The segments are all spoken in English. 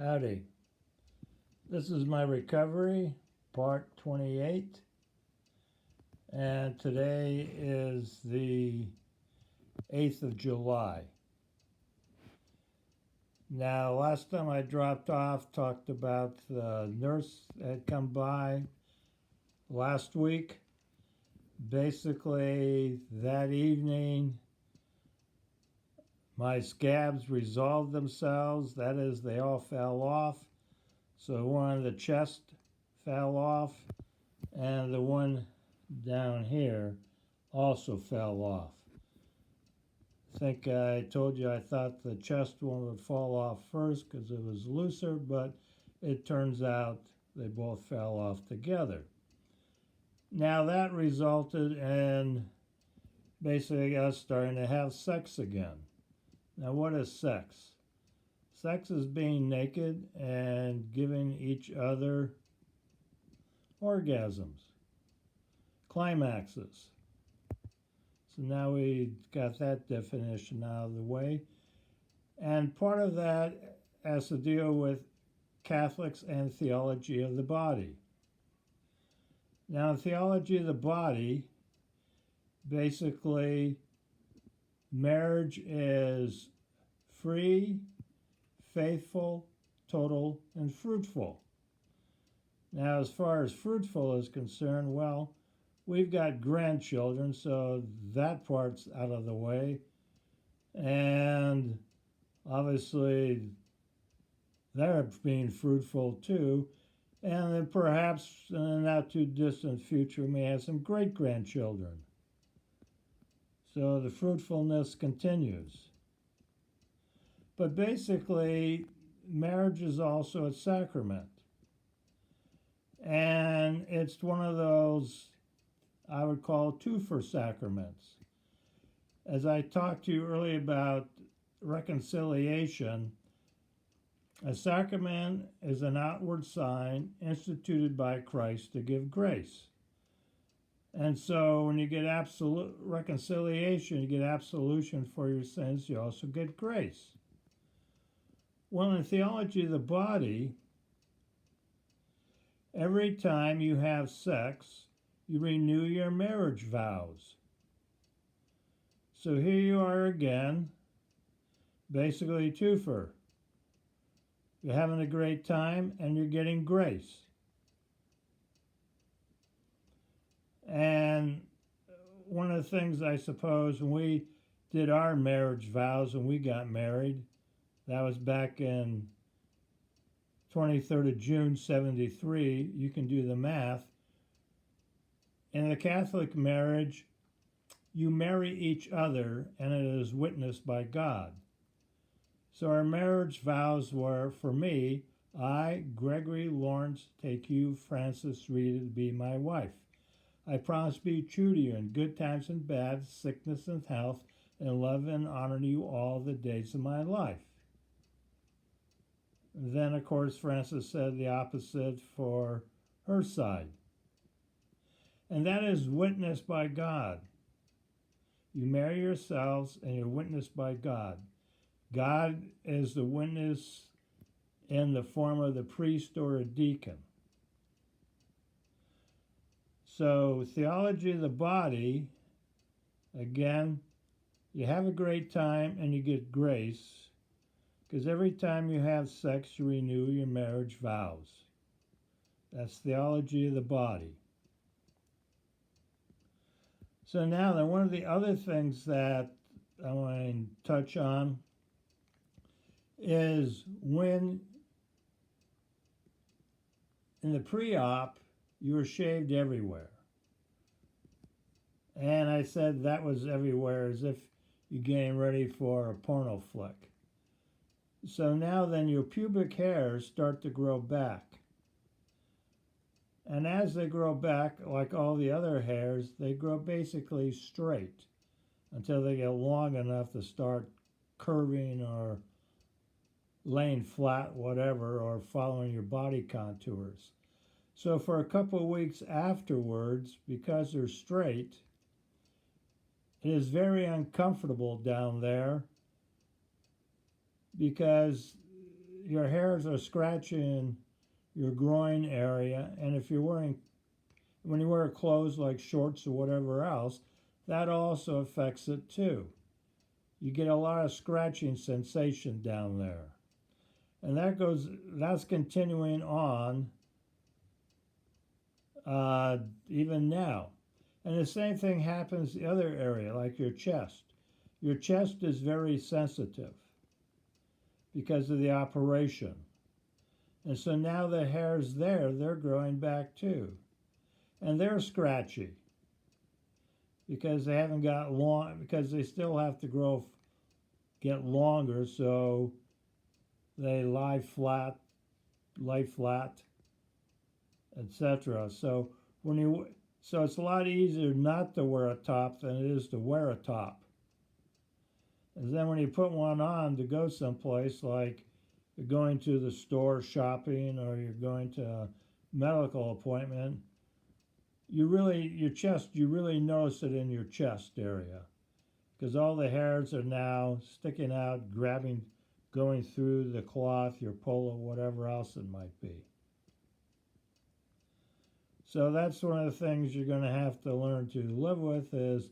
Howdy. This is my recovery, part 28, and today is the 8th of July. Now, last time I dropped off, talked about the nurse that had come by last week. Basically, that evening, my scabs resolved themselves. That is, they all fell off. So one on the chest fell off, and the one down here also fell off. I think I told you I thought the chest one would fall off first because it was looser, but it turns out they both fell off together. Now that resulted in basically us starting to have sex again. Now what is sex? Sex is being naked and giving each other orgasms, climaxes. So now we got that definition out of the way. And part of that has to deal with Catholics and theology of the body. Now, in theology of the body, basically, marriage is free, faithful, total, and fruitful. Now, as far as fruitful is concerned, well, we've got grandchildren, so that part's out of the way. And obviously, they're being fruitful too. And then perhaps in a not too distant future, we may have some great grandchildren. So the fruitfulness continues. But basically, marriage is also a sacrament. And it's one of those I would call twofer sacraments. As I talked to you earlier about reconciliation, a sacrament is an outward sign instituted by Christ to give grace. And so when you get absolute reconciliation, you get absolution for your sins, you also get grace. Well, in theology of the body, every time you have sex, you renew your marriage vows. So here you are again, basically twofer. You're having a great time and you're getting grace. And one of the things I suppose when we did our marriage vows when we got married, that was back in 23rd of June, 73. You can do the math. In the Catholic marriage, you marry each other and it is witnessed by God. So our marriage vows were, for me, I, Gregory Lawrence, take you, Frances Rita, to be my wife. I promise to be true to you in good times and bad, sickness and health, and love and honor you all the days of my life. Then, of course, Frances said the opposite for her side. And that is witnessed by God. You marry yourselves and you're witnessed by God. God is the witness in the form of the priest or a deacon. So, theology of the body, again, you have a great time and you get grace, because every time you have sex, you renew your marriage vows. That's theology of the body. So now, then, one of the other things that I want to touch on is when in the pre-op, you were shaved everywhere. And I said that was everywhere as if you're getting ready for a porno flick. So now then your pubic hairs start to grow back. And as they grow back, like all the other hairs, they grow basically straight until they get long enough to start curving or laying flat, whatever, or following your body contours. So for a couple of weeks afterwards, because they're straight, it is very uncomfortable down there because your hairs are scratching your groin area, and if you're wearing, when you wear clothes like shorts or whatever else, that also affects it too. You get a lot of scratching sensation down there. And that's continuing on even now. And the same thing happens the other area, like your chest. Your chest is very sensitive because of the operation. And so now the hairs there, they're growing back too. And they're scratchy because they haven't got long, because they still have to grow, get longer, so they lie flat, etc. So so it's a lot easier not to wear a top than it is to wear a top. And then when you put one on to go someplace, like you're going to the store shopping or you're going to a medical appointment, you really notice it in your chest area because all the hairs are now sticking out, grabbing, going through the cloth, your polo, whatever else it might be. So that's one of the things you're going to have to learn to live with is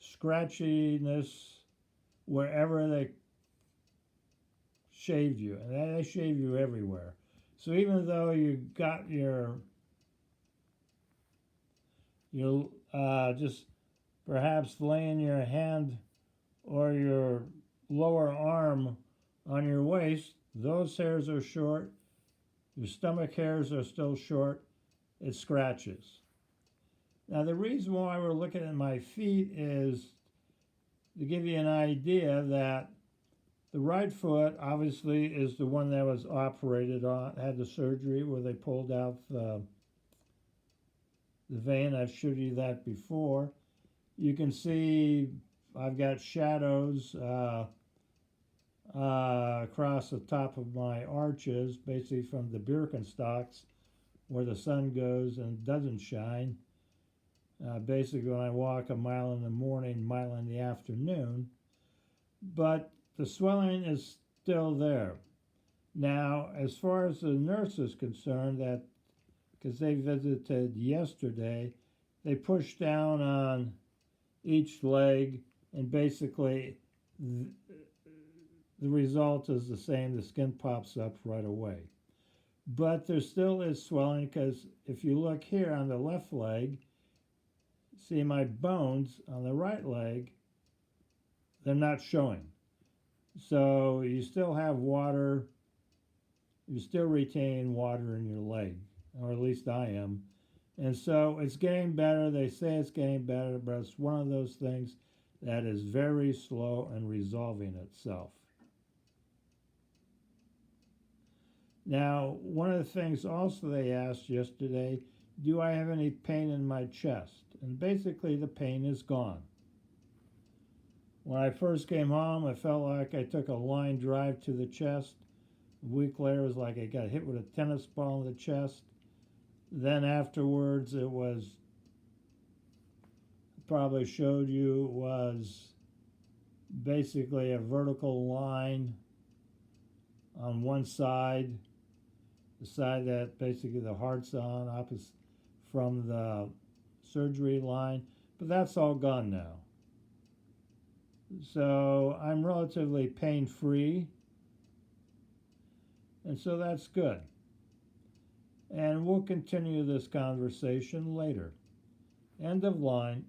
scratchiness wherever they shaved you. And they shave you everywhere. So even though you got your just perhaps laying your hand or your lower arm on your waist, those hairs are short. Your stomach hairs are still short. It scratches. Now the reason why we're looking at my feet is to give you an idea that the right foot obviously is the one that was operated on, had the surgery where they pulled out the vein. I've showed you that before. You can see I've got shadows across the top of my arches, basically from the Birkenstocks where the sun goes and doesn't shine. Basically when I walk a mile in the morning, mile in the afternoon. But the swelling is still there. Now, as far as the nurse is concerned, that because they visited yesterday, they pushed down on each leg, and basically the result is the same. The skin pops up right away. But there still is swelling because if you look here on the left leg, see my bones on the right leg, they're not showing. So you still have water, you still retain water in your leg, or at least I am. And so it's getting better. They say it's getting better, but it's one of those things that is very slow in resolving itself. Now, one of the things also they asked yesterday, do I have any pain in my chest? And basically the pain is gone. When I first came home, I felt like I took a line drive to the chest. A week later, it was like I got hit with a tennis ball in the chest. Then afterwards, it was, probably showed you, was basically a vertical line on one side, the side that basically the heart's on, opposite from the surgery line. But that's all gone now. So I'm relatively pain-free, and so that's good. And we'll continue this conversation later. End of line.